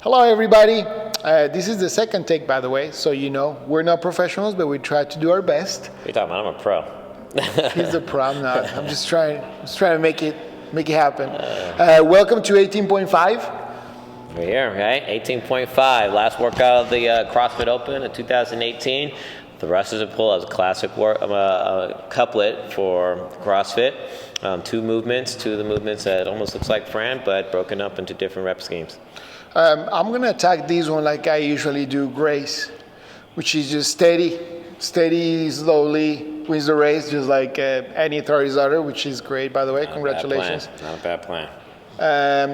Hello everybody, this is the second take by the way, so you know, we're not professionals but we try to do our best. What are you talking about? I'm a pro. He's the pro, I'm not. I'm just trying to make it happen. Welcome to 18.5. We're here, right? 18.5, last workout of the CrossFit Open in 2018. Thrusters and pull-ups, classic couplet for CrossFit. Two of the movements that almost looks like Fran, but broken up into different rep schemes. I'm going to attack this one like I usually do, grace, which is just steady, slowly wins the race, just like any authorities other, which is great, by the way. Congratulations. Not a bad plan.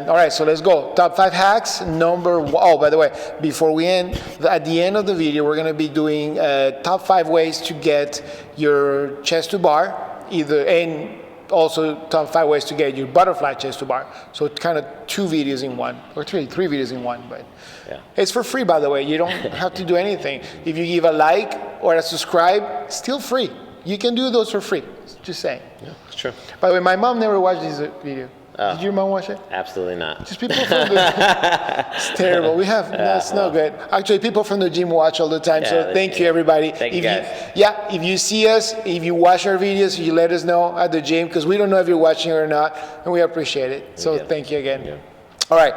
All right, so let's go. Top 5 hacks. Oh, by the way, before we end, at the end of the video, we're going to be doing top 5 ways to get your chest to bar, and also top 5 ways to get your butterfly chest to bar. So it's kind of 2 videos in one, or three videos in one, but yeah. It's for free, by the way. You don't have to do anything. If you give a like or a subscribe, still free. You can do those for free, just saying. Yeah, it's true. By the way, my mom never watched this video. Oh, did your mom watch it? Absolutely not. Just people from the... It's terrible. That's no good. Actually, people from the gym watch all the time, so thank you, everybody. Thank you, guys. If you see us, if you watch our videos, you let us know at the gym, because we don't know if you're watching or not, and we appreciate it. So thank you again. Yeah. All right.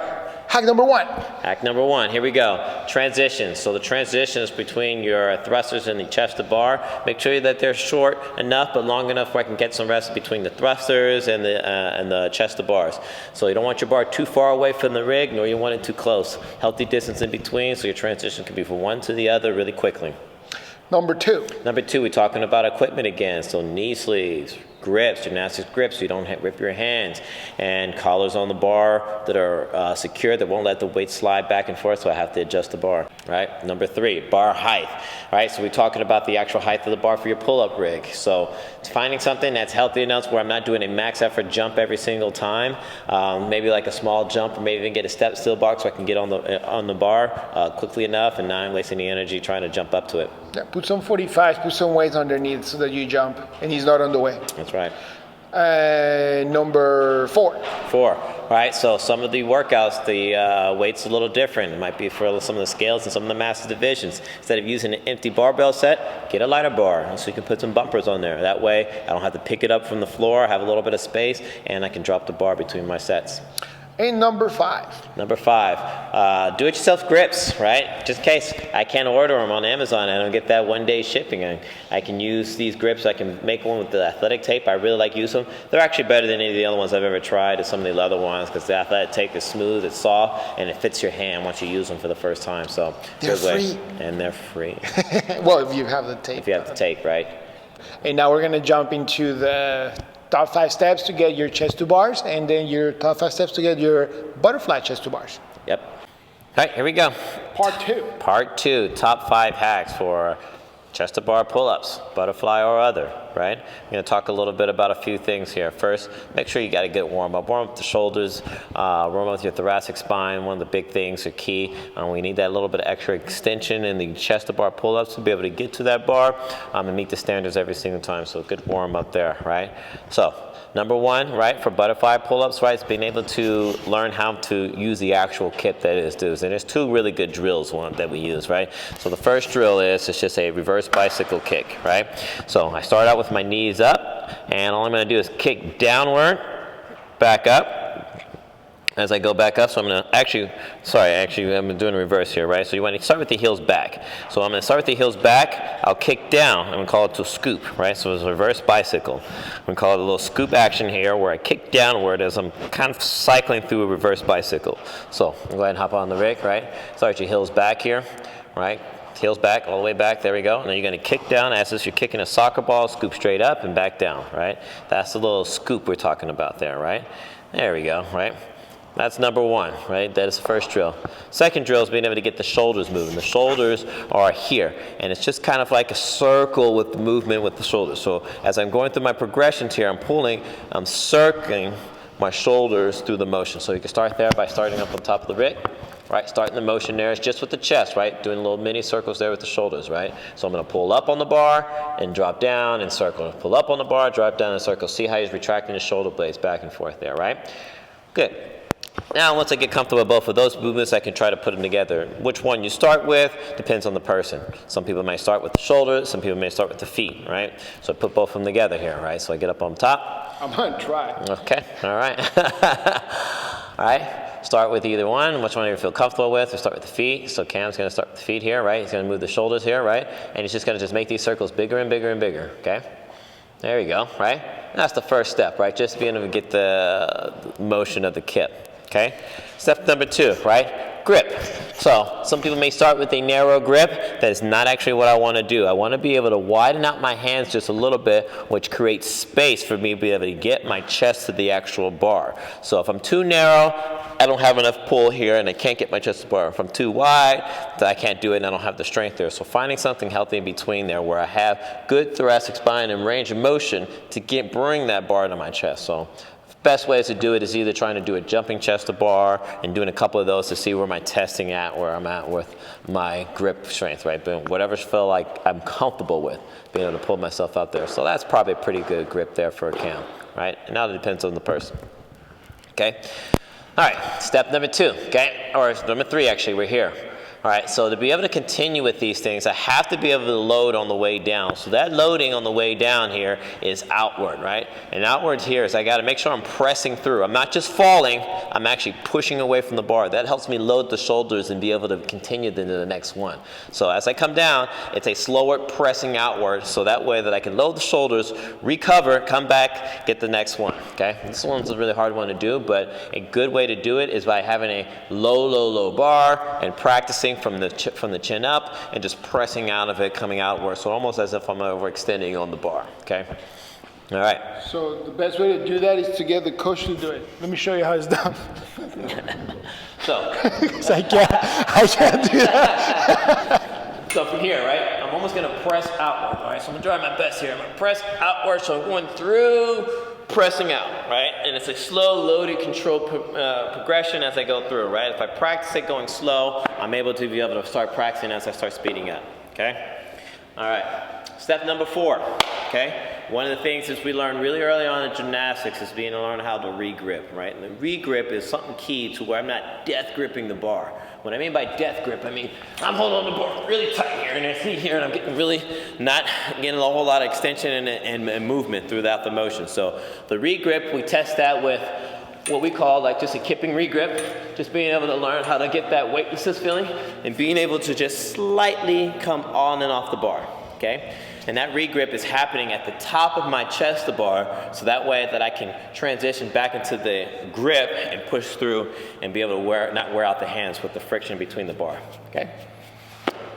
Hack number 1. Hack number 1, here we go. Transitions. So the transitions between your thrusters and the chest to bar, make sure that they're short enough but long enough where I can get some rest between the thrusters and the chest to bars. So you don't want your bar too far away from the rig, nor you want it too close. Healthy distance in between, so your transition can be from one to the other really quickly. Number 2, we're talking about equipment again. So knee sleeves, grips, gymnastics grips, so you don't rip your hands, and collars on the bar that are secure, that won't let the weight slide back and forth, so I have to adjust the bar, right? Number 3, bar height, right? So we're talking about the actual height of the bar for your pull-up rig. So it's finding something that's healthy enough where I'm not doing a max effort jump every single time, maybe like a small jump, or maybe even get a step still box so I can get on the bar quickly enough and not wasting the energy trying to jump up to it. Yeah, put some 45s, put some weights underneath so that you jump and he's not on the way. That's right. Number 4. All right, so some of the workouts, the weight's a little different. It might be for some of the scales and some of the master divisions. Instead of using an empty barbell set, get a lighter bar so you can put some bumpers on there. That way I don't have to pick it up from the floor, I have a little bit of space, and I can drop the bar between my sets. And number 5, do-it-yourself grips, right? Just in case I can't order them on Amazon, I don't get that one-day shipping. I can use these grips. I can make one with the athletic tape. I really like using them. They're actually better than any of the other ones I've ever tried, or some of the leather ones, because the athletic tape is smooth, it's soft, and it fits your hand once you use them for the first time. So they're free. And they're free. Well, if you have the tape. If you have the tape, right? And now we're going to jump into the top 5 steps to get your chest to bars, and then your top 5 steps to get your butterfly chest to bars. Yep. All right, here we go. Part 2, top 5 hacks for chest to bar pull-ups, butterfly or other, right? I'm going to talk a little bit about a few things here. First, make sure you got a good warm-up. Warm up the shoulders, warm up your thoracic spine. One of the big things are key. We need that little bit of extra extension in the chest to bar pull-ups to be able to get to that bar and meet the standards every single time. So a good warm-up there, right? So number 1, right, for butterfly pull-ups, right, is being able to learn how to use the actual kit that it is. And there's 2 really good drills that we use, right? So the first drill it's just a reverse bicycle kick, right? So I start out with my knees up, and all I'm going to do is kick downward, back up. As I go back up, so I'm going to I'm doing a reverse here, right? So you want to start with the heels back. So I'm going to start with the heels back, I'll kick down, I'm going to call it to scoop, right? So it's a reverse bicycle. I'm going to call it a little scoop action here where I kick downward as I'm kind of cycling through a reverse bicycle. So go ahead and hop on the rig, right? Start your heels back here, right? Heels back, all the way back, there we go. Now you're going to kick down as if you're kicking a soccer ball, scoop straight up and back down, right? That's the little scoop we're talking about there, right? There we go, right? That's number 1, right? That is the first drill. Second drill is being able to get the shoulders moving. The shoulders are here, and it's just kind of like a circle with the movement with the shoulders. So as I'm going through my progressions here, I'm circling my shoulders through the motion. So you can start there by starting up on top of the rig, right? Starting the motion there is just with the chest, right? Doing little mini circles there with the shoulders, right? So I'm going to pull up on the bar and drop down and circle. Pull up on the bar, drop down and circle. See how he's retracting his shoulder blades back and forth there, right? Good. Now, once I get comfortable with both of those movements, I can try to put them together. Which one you start with depends on the person. Some people may start with the shoulders, some people may start with the feet, right? So I put both of them together here, right? So I get up on top. I'm gonna try. Okay, all right. All right, start with either one, which one you feel comfortable with. Or start with the feet. So Cam's gonna start with the feet here, right? He's gonna move the shoulders here, right? And he's just gonna make these circles bigger and bigger and bigger, okay? There you go, right? And that's the first step, right? Just being able to get the motion of the kip. Okay. Step number 2, right? Grip. So some people may start with a narrow grip. That is not actually what I want to do. I want to be able to widen out my hands just a little bit, which creates space for me to be able to get my chest to the actual bar. So if I'm too narrow, I don't have enough pull here and I can't get my chest to the bar. If I'm too wide, then I can't do it and I don't have the strength there. So finding something healthy in between there where I have good thoracic spine and range of motion to bring that bar to my chest. So best ways to do it is either trying to do a jumping chest to bar and doing a couple of those to see where I'm testing at, where I'm at with my grip strength, right? But whatever I feel like I'm comfortable with, being able to pull myself out there. So that's probably a pretty good grip there for a Cam, right? And now it depends on the person, okay? All right, step number 2, okay? Or number 3, actually, we're here. All right, so to be able to continue with these things, I have to be able to load on the way down. So that loading on the way down here is outward, right? And outward here is I got to make sure I'm pressing through. I'm not just falling, I'm actually pushing away from the bar. That helps me load the shoulders and be able to continue into the next one. So as I come down, it's a slower pressing outward, so that way that I can load the shoulders, recover, come back, get the next one, okay? This one's a really hard one to do, but a good way to do it is by having a low, low, low bar and practicing from the chin up and just pressing out of it, coming outward. So almost as if I'm overextending on the bar, okay? All right. So the best way to do that is to get the coach to do it. Let me show you how it's done. So. I can't do that. So from here, right, I'm almost gonna press outward, all right? So I'm gonna try my best here. I'm gonna press outward, so I'm going through, pressing out, right? And it's a slow, loaded, controlled progression as I go through, right? If I practice it going slow, I'm able to be able to start practicing as I start speeding up, okay? All right, step number 4, okay? One of the things is we learned really early on in gymnastics is being to learn how to re-grip, right? And the re-grip is something key to where I'm not death gripping the bar. What I mean by death grip, I mean I'm holding on the bar really tight here, and I see here, and I'm getting really not getting a whole lot of extension and movement throughout the motion. So the re-grip, we test that with what we call like just a kipping re-grip, just being able to learn how to get that weightlessness feeling and being able to just slightly come on and off the bar, okay? And that re-grip is happening at the top of my chest to bar, so that way that I can transition back into the grip and push through and be able to not wear out the hands with the friction between the bar, okay?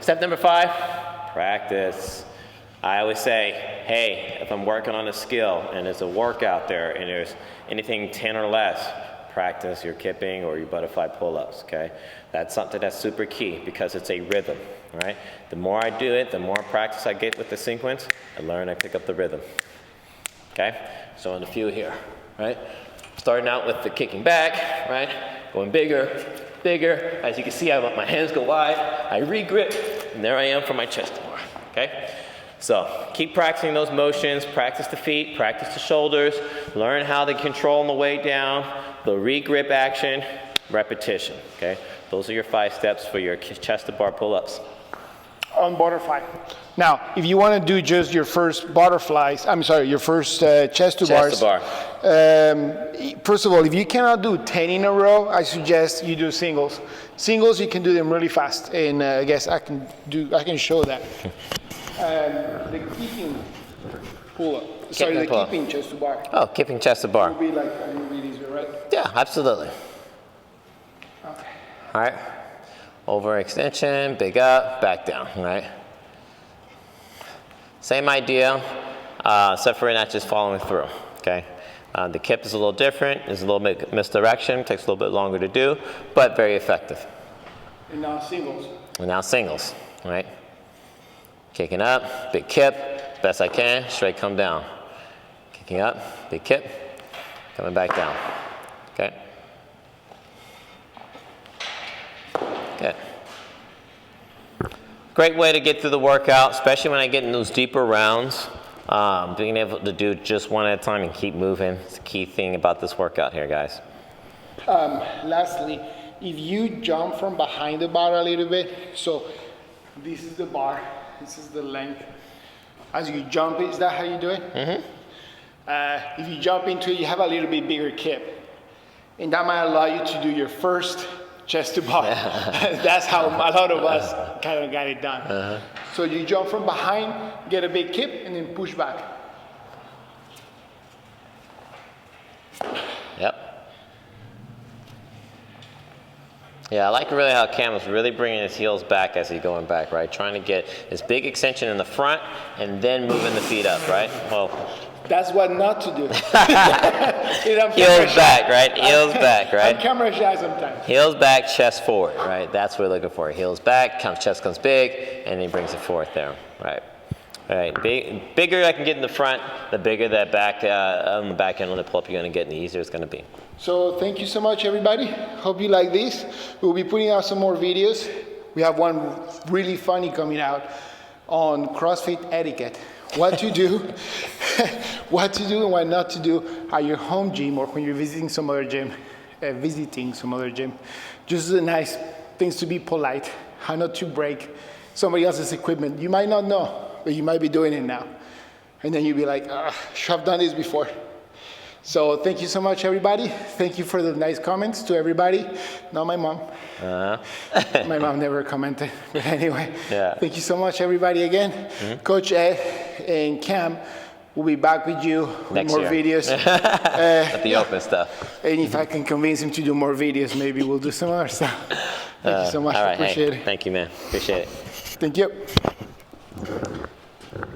Step number 5, practice. I always say, hey, if I'm working on a skill and there's a workout there and there's anything 10 or less, practice your kipping or your butterfly pull-ups, okay? That's something that's super key because it's a rhythm, right? The more I do it, the more practice I get with the sequence, I pick up the rhythm, okay? So in a few here, right? Starting out with the kicking back, right? Going bigger, bigger. As you can see, I let my hands go wide, I re-grip, and there I am for my chest bar, okay? So keep practicing those motions, practice the feet, practice the shoulders, learn how to control on the way down, the re-grip action, repetition, okay? Those are your 5 steps for your chest to bar pull-ups. On butterfly. Now, if you want to do just your first butterflies, your first chest to bars. First of all, if you cannot do 10 in a row, I suggest you do singles. Singles, you can do them really fast, and I guess I can show that. The keeping pull-up. Keeping chest to bar. Oh, keeping chest to bar. It would be like a movie easier, right? Yeah, absolutely. Okay. All right. Overextension, big up, back down, right? Same idea, except for not just following through, okay? The kip is a little different, there's a little bit misdirection, takes a little bit longer to do, but very effective. And now singles. And now singles, right? Kicking up, big kip, best I can, straight come down. Kicking up, big kip, coming back down, okay? Good. Great way to get through the workout, especially when I get in those deeper rounds. Being able to do just one at a time and keep moving is the key thing about this workout here, guys. Lastly, if you jump from behind the bar a little bit, so this is the bar, this is the length. As you jump, is that how you do it? Mm-hmm. If you jump into it, you have a little bit bigger kip. And that might allow you to do your first chest to bar. That's how a lot of us kind of got it done. So you jump from behind, get a big kip, and then push back. Yep. Yeah, I like really how Cam is really bringing his heels back as he's going back, right? Trying to get this big extension in the front and then moving the feet up, right? Well, that's what not to do. Heels back, right? Heels back, right? I'm camera shy sometimes. Heels back, chest forward, right? That's what we're looking for. Heels back, chest comes big, and he brings it forward there, right? All right, bigger I can get in the front, the bigger that back on the back end of the pull-up you're going to get, and the easier it's going to be. So thank you so much, everybody. Hope you like this. We'll be putting out some more videos. We have one really funny coming out on CrossFit etiquette. What to do, what to do and what not to do at your home gym or when you're visiting some other gym. Just the nice things to be polite, how not to break somebody else's equipment. You might not know, but you might be doing it now. And then you'll be like, I've done this before. So thank you so much, everybody. Thank you for the nice comments to everybody. Not my mom. My mom never commented. But anyway, Thank you so much, everybody, again. Mm-hmm. Coach Ed and Cam will be back with you with more videos. At the open stuff. And if I can convince him to do more videos, maybe we'll do some other stuff. Thank you so much. All right, Appreciate it. Thank you, man. Appreciate it. Thank you.